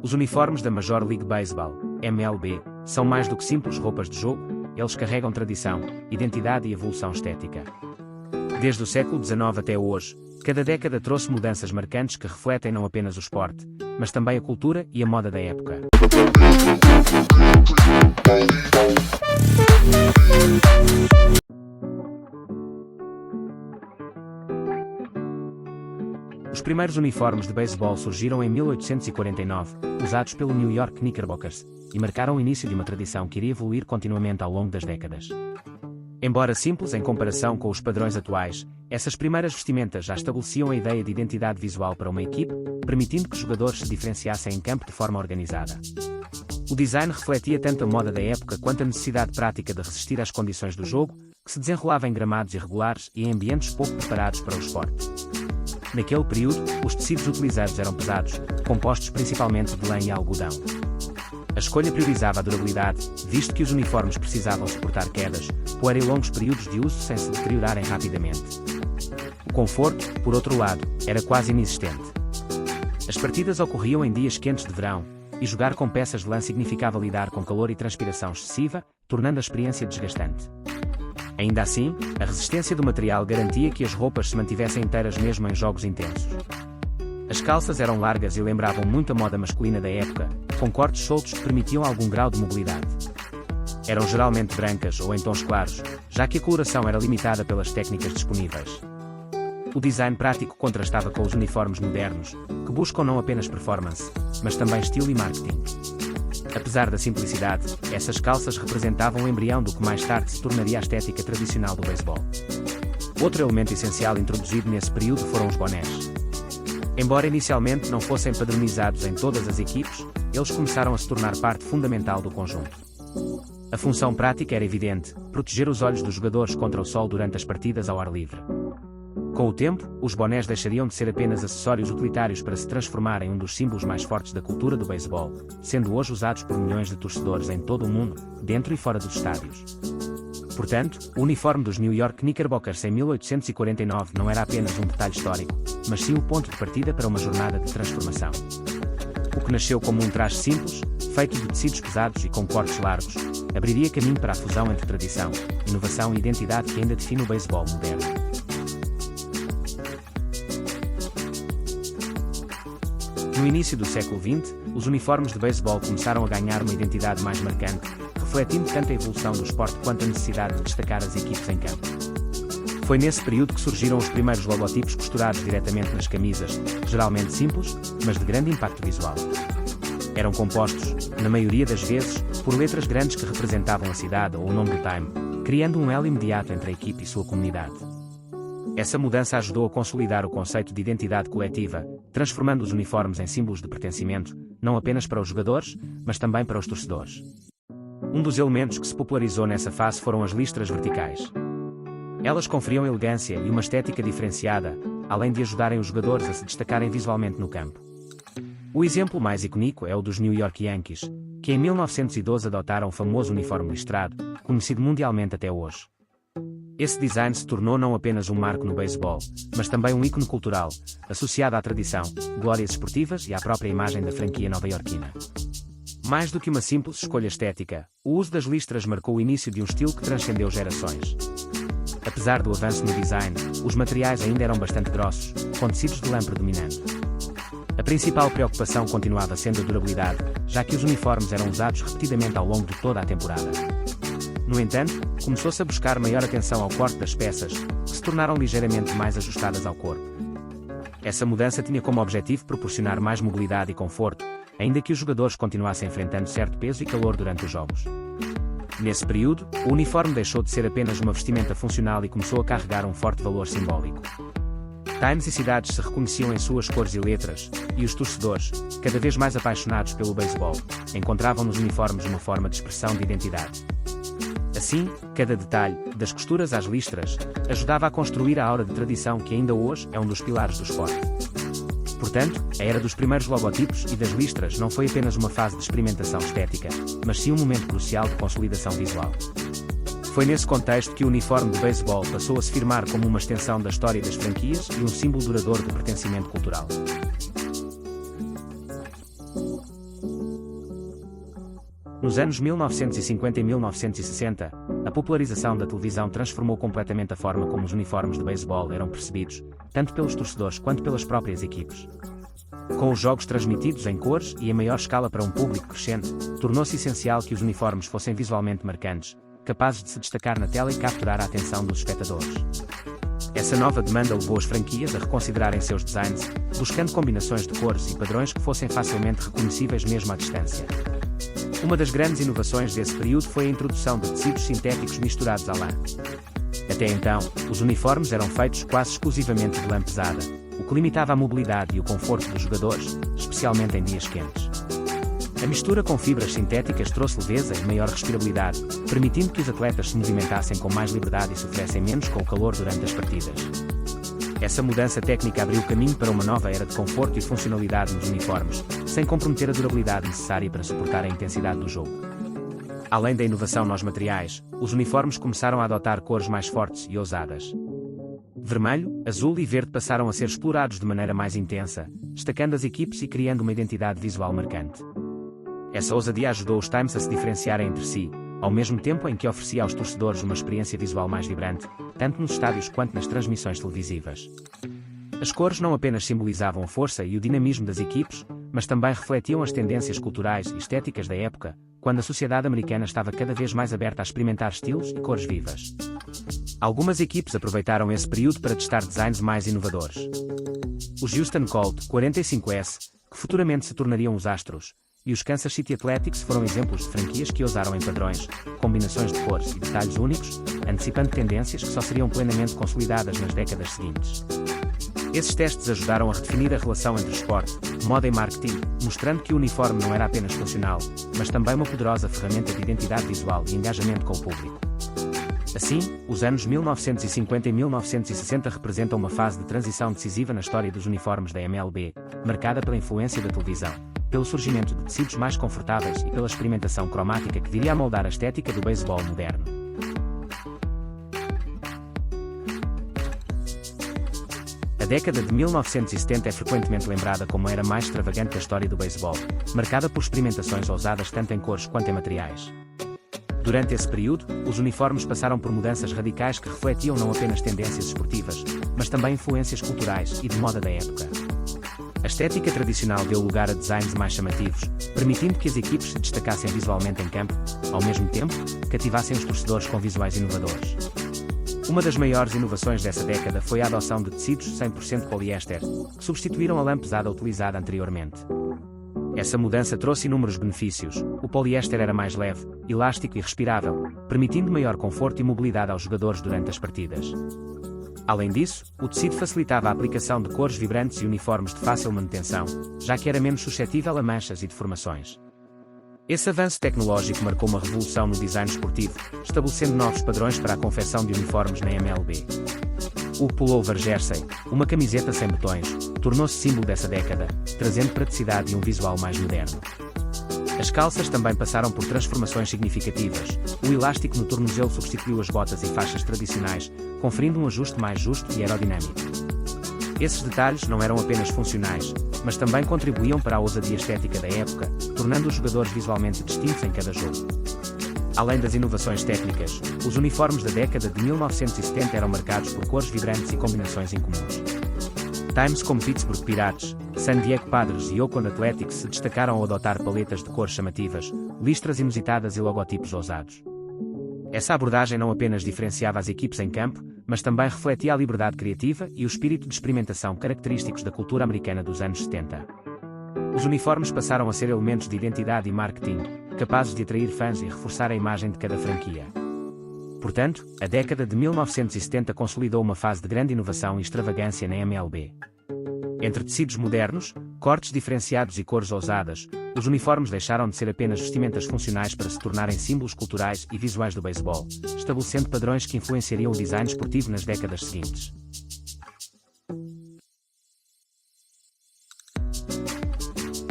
Os uniformes da Major League Baseball, MLB, são mais do que simples roupas de jogo, eles carregam tradição, identidade e evolução estética. Desde o século XIX até hoje, cada década trouxe mudanças marcantes que refletem não apenas o esporte, mas também a cultura e a moda da época. Os primeiros uniformes de beisebol surgiram em 1849, usados pelo New York Knickerbockers, e marcaram o início de uma tradição que iria evoluir continuamente ao longo das décadas. Embora simples em comparação com os padrões atuais, essas primeiras vestimentas já estabeleciam a ideia de identidade visual para uma equipe, permitindo que os jogadores se diferenciassem em campo de forma organizada. O design refletia tanto a moda da época quanto a necessidade prática de resistir às condições do jogo, que se desenrolava em gramados irregulares e em ambientes pouco preparados para o esporte. Naquele período, os tecidos utilizados eram pesados, compostos principalmente de lã e algodão. A escolha priorizava a durabilidade, visto que os uniformes precisavam suportar quedas, poeira e longos períodos de uso sem se deteriorarem rapidamente. O conforto, por outro lado, era quase inexistente. As partidas ocorriam em dias quentes de verão, e jogar com peças de lã significava lidar com calor e transpiração excessiva, tornando a experiência desgastante. Ainda assim, a resistência do material garantia que as roupas se mantivessem inteiras mesmo em jogos intensos. As calças eram largas e lembravam muito a moda masculina da época, com cortes soltos que permitiam algum grau de mobilidade. Eram geralmente brancas ou em tons claros, já que a coloração era limitada pelas técnicas disponíveis. O design prático contrastava com os uniformes modernos, que buscam não apenas performance, mas também estilo e marketing. Apesar da simplicidade, essas calças representavam o embrião do que mais tarde se tornaria a estética tradicional do beisebol. Outro elemento essencial introduzido nesse período foram os bonés. Embora inicialmente não fossem padronizados em todas as equipes, eles começaram a se tornar parte fundamental do conjunto. A função prática era evidente: proteger os olhos dos jogadores contra o sol durante as partidas ao ar livre. Com o tempo, os bonés deixariam de ser apenas acessórios utilitários para se transformar em um dos símbolos mais fortes da cultura do beisebol, sendo hoje usados por milhões de torcedores em todo o mundo, dentro e fora dos estádios. Portanto, o uniforme dos New York Knickerbockers em 1849 não era apenas um detalhe histórico, mas sim o ponto de partida para uma jornada de transformação. O que nasceu como um traje simples, feito de tecidos pesados e com cortes largos, abriria caminho para a fusão entre tradição, inovação e identidade que ainda define o beisebol moderno. No início do século XX, os uniformes de beisebol começaram a ganhar uma identidade mais marcante, refletindo tanto a evolução do esporte quanto a necessidade de destacar as equipes em campo. Foi nesse período que surgiram os primeiros logotipos costurados diretamente nas camisas, geralmente simples, mas de grande impacto visual. Eram compostos, na maioria das vezes, por letras grandes que representavam a cidade ou o nome do time, criando um elo imediato entre a equipe e sua comunidade. Essa mudança ajudou a consolidar o conceito de identidade coletiva, transformando os uniformes em símbolos de pertencimento, não apenas para os jogadores, mas também para os torcedores. Um dos elementos que se popularizou nessa fase foram as listras verticais. Elas conferiam elegância e uma estética diferenciada, além de ajudarem os jogadores a se destacarem visualmente no campo. O exemplo mais icônico é o dos New York Yankees, que em 1912 adotaram o famoso uniforme listrado, conhecido mundialmente até hoje. Esse design se tornou não apenas um marco no beisebol, mas também um ícone cultural, associado à tradição, glórias esportivas e à própria imagem da franquia nova-iorquina. Mais do que uma simples escolha estética, o uso das listras marcou o início de um estilo que transcendeu gerações. Apesar do avanço no design, os materiais ainda eram bastante grossos, com tecidos de lã predominando. A principal preocupação continuava sendo a durabilidade, já que os uniformes eram usados repetidamente ao longo de toda a temporada. No entanto, começou-se a buscar maior atenção ao corte das peças, que se tornaram ligeiramente mais ajustadas ao corpo. Essa mudança tinha como objetivo proporcionar mais mobilidade e conforto, ainda que os jogadores continuassem enfrentando certo peso e calor durante os jogos. Nesse período, o uniforme deixou de ser apenas uma vestimenta funcional e começou a carregar um forte valor simbólico. Times e cidades se reconheciam em suas cores e letras, e os torcedores, cada vez mais apaixonados pelo beisebol, encontravam nos uniformes uma forma de expressão de identidade. Assim, cada detalhe, das costuras às listras, ajudava a construir a aura de tradição que ainda hoje é um dos pilares do esporte. Portanto, a era dos primeiros logotipos e das listras não foi apenas uma fase de experimentação estética, mas sim um momento crucial de consolidação visual. Foi nesse contexto que o uniforme de beisebol passou a se firmar como uma extensão da história das franquias e um símbolo duradouro de pertencimento cultural. Nos anos 1950 e 1960, a popularização da televisão transformou completamente a forma como os uniformes de beisebol eram percebidos, tanto pelos torcedores quanto pelas próprias equipes. Com os jogos transmitidos em cores e em maior escala para um público crescente, tornou-se essencial que os uniformes fossem visualmente marcantes, capazes de se destacar na tela e capturar a atenção dos espectadores. Essa nova demanda levou as franquias a reconsiderarem seus designs, buscando combinações de cores e padrões que fossem facilmente reconhecíveis mesmo à distância. Uma das grandes inovações desse período foi a introdução de tecidos sintéticos misturados à lã. Até então, os uniformes eram feitos quase exclusivamente de lã pesada, o que limitava a mobilidade e o conforto dos jogadores, especialmente em dias quentes. A mistura com fibras sintéticas trouxe leveza e maior respirabilidade, permitindo que os atletas se movimentassem com mais liberdade e sofressem menos com o calor durante as partidas. Essa mudança técnica abriu caminho para uma nova era de conforto e funcionalidade nos uniformes, sem comprometer a durabilidade necessária para suportar a intensidade do jogo. Além da inovação nos materiais, os uniformes começaram a adotar cores mais fortes e ousadas. Vermelho, azul e verde passaram a ser explorados de maneira mais intensa, destacando as equipes e criando uma identidade visual marcante. Essa ousadia ajudou os Times a se diferenciarem entre si, ao mesmo tempo em que oferecia aos torcedores uma experiência visual mais vibrante, tanto nos estádios quanto nas transmissões televisivas. As cores não apenas simbolizavam a força e o dinamismo das equipes, mas também refletiam as tendências culturais e estéticas da época, quando a sociedade americana estava cada vez mais aberta a experimentar estilos e cores vivas. Algumas equipes aproveitaram esse período para testar designs mais inovadores. Os Houston Colt 45S, que futuramente se tornariam os Astros, e os Kansas City Athletics foram exemplos de franquias que ousaram em padrões, combinações de cores e detalhes únicos, antecipando tendências que só seriam plenamente consolidadas nas décadas seguintes. Esses testes ajudaram a redefinir a relação entre esporte, moda e marketing, mostrando que o uniforme não era apenas funcional, mas também uma poderosa ferramenta de identidade visual e engajamento com o público. Assim, os anos 1950 e 1960 representam uma fase de transição decisiva na história dos uniformes da MLB, marcada pela influência da televisão, pelo surgimento de tecidos mais confortáveis e pela experimentação cromática que viria a moldar a estética do beisebol moderno. A década de 1970 é frequentemente lembrada como a era mais extravagante da história do beisebol, marcada por experimentações ousadas tanto em cores quanto em materiais. Durante esse período, os uniformes passaram por mudanças radicais que refletiam não apenas tendências esportivas, mas também influências culturais e de moda da época. A estética tradicional deu lugar a designs mais chamativos, permitindo que as equipes se destacassem visualmente em campo, ao mesmo tempo, cativassem os torcedores com visuais inovadores. Uma das maiores inovações dessa década foi a adoção de tecidos 100% poliéster, que substituíram a lã pesada utilizada anteriormente. Essa mudança trouxe inúmeros benefícios. O poliéster era mais leve, elástico e respirável, permitindo maior conforto e mobilidade aos jogadores durante as partidas. Além disso, o tecido facilitava a aplicação de cores vibrantes e uniformes de fácil manutenção, já que era menos suscetível a manchas e deformações. Esse avanço tecnológico marcou uma revolução no design esportivo, estabelecendo novos padrões para a confecção de uniformes na MLB. O pullover jersey, uma camiseta sem botões, tornou-se símbolo dessa década, trazendo praticidade e um visual mais moderno. As calças também passaram por transformações significativas. O elástico no tornozelo substituiu as botas e faixas tradicionais, conferindo um ajuste mais justo e aerodinâmico. Esses detalhes não eram apenas funcionais, mas também contribuíam para a ousadia estética da época, tornando os jogadores visualmente distintos em cada jogo. Além das inovações técnicas, os uniformes da década de 1970 eram marcados por cores vibrantes e combinações incomuns. Times como Pittsburgh Pirates, San Diego Padres e Oakland Athletics se destacaram ao adotar paletas de cores chamativas, listras inusitadas e logotipos ousados. Essa abordagem não apenas diferenciava as equipes em campo, mas também refletia a liberdade criativa e o espírito de experimentação característicos da cultura americana dos anos 70. Os uniformes passaram a ser elementos de identidade e marketing, capazes de atrair fãs e reforçar a imagem de cada franquia. Portanto, a década de 1970 consolidou uma fase de grande inovação e extravagância na MLB. Entre tecidos modernos, cortes diferenciados e cores ousadas, os uniformes deixaram de ser apenas vestimentas funcionais para se tornarem símbolos culturais e visuais do beisebol, estabelecendo padrões que influenciariam o design esportivo nas décadas seguintes.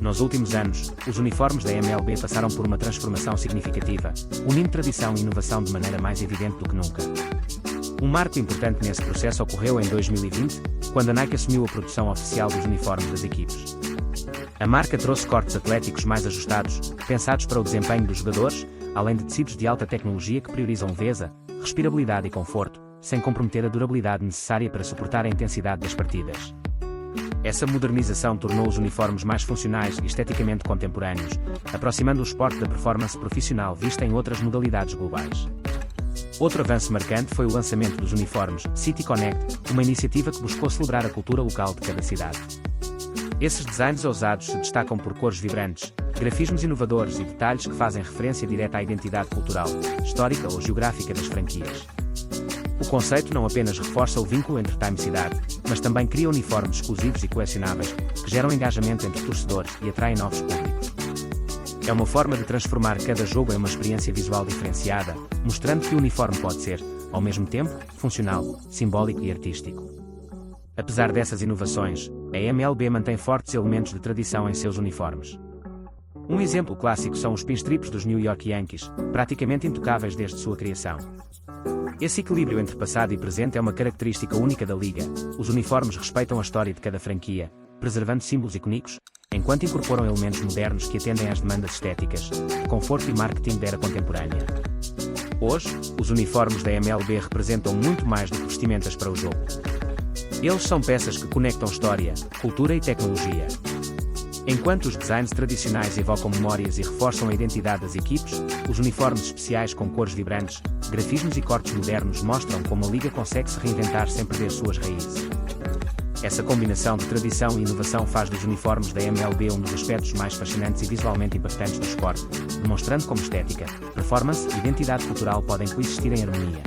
Nos últimos anos, os uniformes da MLB passaram por uma transformação significativa, unindo tradição e inovação de maneira mais evidente do que nunca. Um marco importante nesse processo ocorreu em 2020, quando a Nike assumiu a produção oficial dos uniformes das equipes. A marca trouxe cortes atléticos mais ajustados, pensados para o desempenho dos jogadores, além de tecidos de alta tecnologia que priorizam leveza, respirabilidade e conforto, sem comprometer a durabilidade necessária para suportar a intensidade das partidas. Essa modernização tornou os uniformes mais funcionais e esteticamente contemporâneos, aproximando o esporte da performance profissional vista em outras modalidades globais. Outro avanço marcante foi o lançamento dos uniformes City Connect, uma iniciativa que buscou celebrar a cultura local de cada cidade. Esses designs ousados se destacam por cores vibrantes, grafismos inovadores e detalhes que fazem referência direta à identidade cultural, histórica ou geográfica das franquias. O conceito não apenas reforça o vínculo entre time e cidade, mas também cria uniformes exclusivos e colecionáveis, que geram engajamento entre torcedores e atraem novos públicos. É uma forma de transformar cada jogo em uma experiência visual diferenciada, mostrando que o uniforme pode ser, ao mesmo tempo, funcional, simbólico e artístico. Apesar dessas inovações, a MLB mantém fortes elementos de tradição em seus uniformes. Um exemplo clássico são os pinstripes dos New York Yankees, praticamente intocáveis desde sua criação. Esse equilíbrio entre passado e presente é uma característica única da liga. Os uniformes respeitam a história de cada franquia, preservando símbolos icónicos, enquanto incorporam elementos modernos que atendem às demandas estéticas, de conforto e marketing da era contemporânea. Hoje, os uniformes da MLB representam muito mais do que vestimentas para o jogo. Eles são peças que conectam história, cultura e tecnologia. Enquanto os designs tradicionais evocam memórias e reforçam a identidade das equipes, os uniformes especiais com cores vibrantes, grafismos e cortes modernos mostram como a liga consegue se reinventar sem perder suas raízes. Essa combinação de tradição e inovação faz dos uniformes da MLB um dos aspectos mais fascinantes e visualmente impactantes do esporte, demonstrando como estética, performance e identidade cultural podem coexistir em harmonia.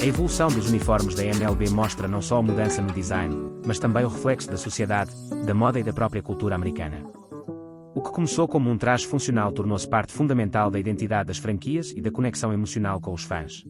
A evolução dos uniformes da MLB mostra não só a mudança no design, mas também o reflexo da sociedade, da moda e da própria cultura americana. O que começou como um traje funcional tornou-se parte fundamental da identidade das franquias e da conexão emocional com os fãs.